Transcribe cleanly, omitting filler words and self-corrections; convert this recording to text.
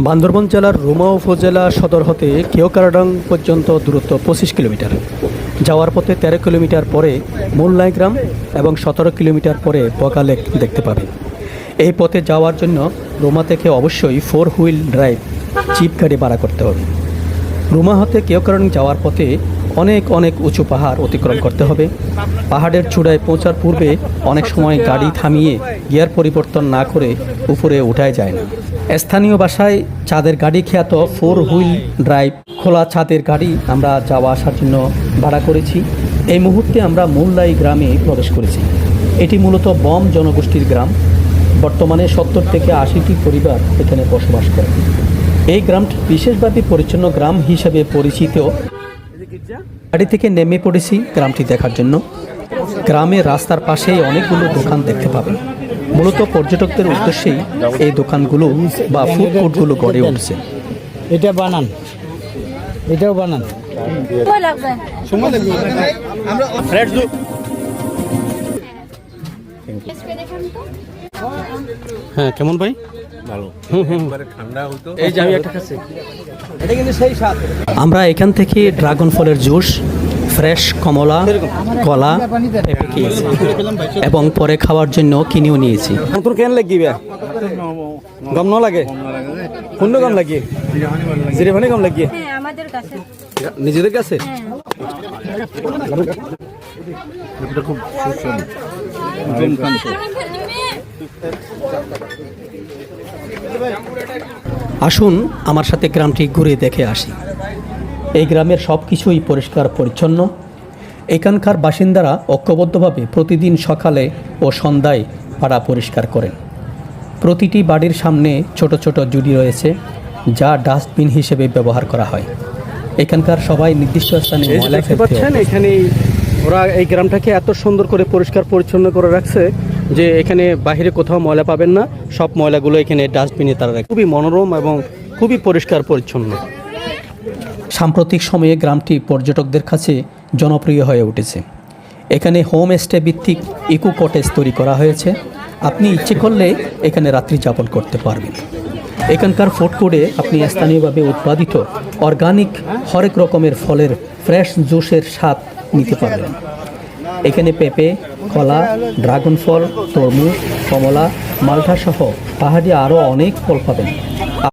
বান্দরবান জেলার রুমা উপজেলা সদর হতে কেওক্রাডং পর্যন্ত দূরত্ব ২৫ কিলোমিটার। যাওয়ার পথে ১৩ কিলোমিটার পরে মোল্লাই গ্রাম এবং ১৭ কিলোমিটার পরে বগা লেক দেখতে পাবেন। এই পথে যাওয়ার জন্য রুমা থেকে অবশ্যই 4 হুইল ড্রাইভ জিপ গাড়ি ভাড়া করতে হবে। রুমা হতে কেওক্রাডং যাওয়ার পথে অনেক উঁচু পাহাড় অতিক্রম করতে হবে। পাহাড়ের চূড়ায় পৌঁছার পূর্বে অনেক সময় গাড়ি থামিয়ে গিয়ার পরিবর্তন না করে উপরে উঠায় যায় না। স্থানীয় ভাষায় চাঁদের গাড়ি খ্যাত 4 হুইল ড্রাইভ খোলা ছাদের গাড়ি আমরা যাওয়া আসার জন্য ভাড়া করেছি। এই মুহূর্তে আমরা মোল্লাই গ্রামে প্রবেশ করেছি। এটি মূলত বম জনগোষ্ঠীর গ্রাম। বর্তমানে ৭০ থেকে ৮০টি পরিবার এখানে বসবাস করে। এই গ্রামটি বিশেষভাবে পরিচ্ছন্ন গ্রাম হিসেবে পরিচিত। গাড়ি থেকে নেমে পড়েছি গ্রামটি দেখার জন্য। গ্রামের রাস্তার পাশেই অনেকগুলো দোকান দেখতে পাবেন। মূলত পর্যটকদের উদ্দেশ্যেই এই দোকানগুলো বা ফুড কোর্টগুলো গড়ে উঠছে। এটা বানান, এটাও বানান। হ্যাঁ, কেমন ভাই? ভালো। ঠান্ডা হতো। এই যে আমি একটা খাচ্ছি, এটা কিন্তু সেই স্বাদ। আমরা এখান থেকে ড্রাগন ফলের জুস, ফ্রেশ কমলা, কলা পেঁপে খেয়েছি এবং পরে খাওয়ার জন্য কিনেও নিয়েছি। তোর কেন লাগিবে? গম ন লাগে? কোন গম লাগিয়ে? জিরেভানি গম লাগিয়ে? হ্যাঁ, আমাদের কাছে। নিজেদের কাছে? এটা খুব সুস্বাদু। আসুন আমার সাথে গ্রামটি ঘুরে দেখে আসি। এই গ্রামের সব কিছুই পরিষ্কার পরিচ্ছন্ন। এখানকার বাসিন্দারা ঐক্যবদ্ধভাবে প্রতিদিন সকালে ও সন্ধ্যায় পাড়া পরিষ্কার করেন। প্রতিটি বাড়ির সামনে ছোট ছোট জুড়ি রয়েছে, যা ডাস্টবিন হিসেবে ব্যবহার করা হয়। এখানকার সবাই নির্দিষ্ট স্থানে ময়লা ফেলতে পাচ্ছেন। এখানে ওরা এই গ্রামটাকে এত সুন্দর করে পরিষ্কার পরিচ্ছন্ন করে রাখছে যে এখানে বাইরে কোথাও ময়লা পাবেন না। সব ময়লাগুলো এখানে ডাস্টবিনে তারা রাখে। খুবই মনোরম এবং খুবই পরিষ্কার পরিচ্ছন্ন। সাম্প্রতিক সময়ে গ্রামটি পর্যটকদের কাছে জনপ্রিয় হয়ে উঠেছে। এখানে হোম স্টে ভিত্তিক ইকো কটেজ তৈরি করা হয়েছে। আপনি ইচ্ছে করলে এখানে রাত্রি যাপন করতে পারবেন। এখানকার ফুড কোর্টে আপনি স্থানীয়ভাবে উৎপাদিত অর্গানিক হরেক রকমের ফলের ফ্রেশ জুসের স্বাদ নিতে পারবেন। এখানে পেঁপে, কলা, ড্রাগন ফল, তরমুজ, কমলা, মালটা সহ পাহাড়ি আরও অনেক ফল পাবেন।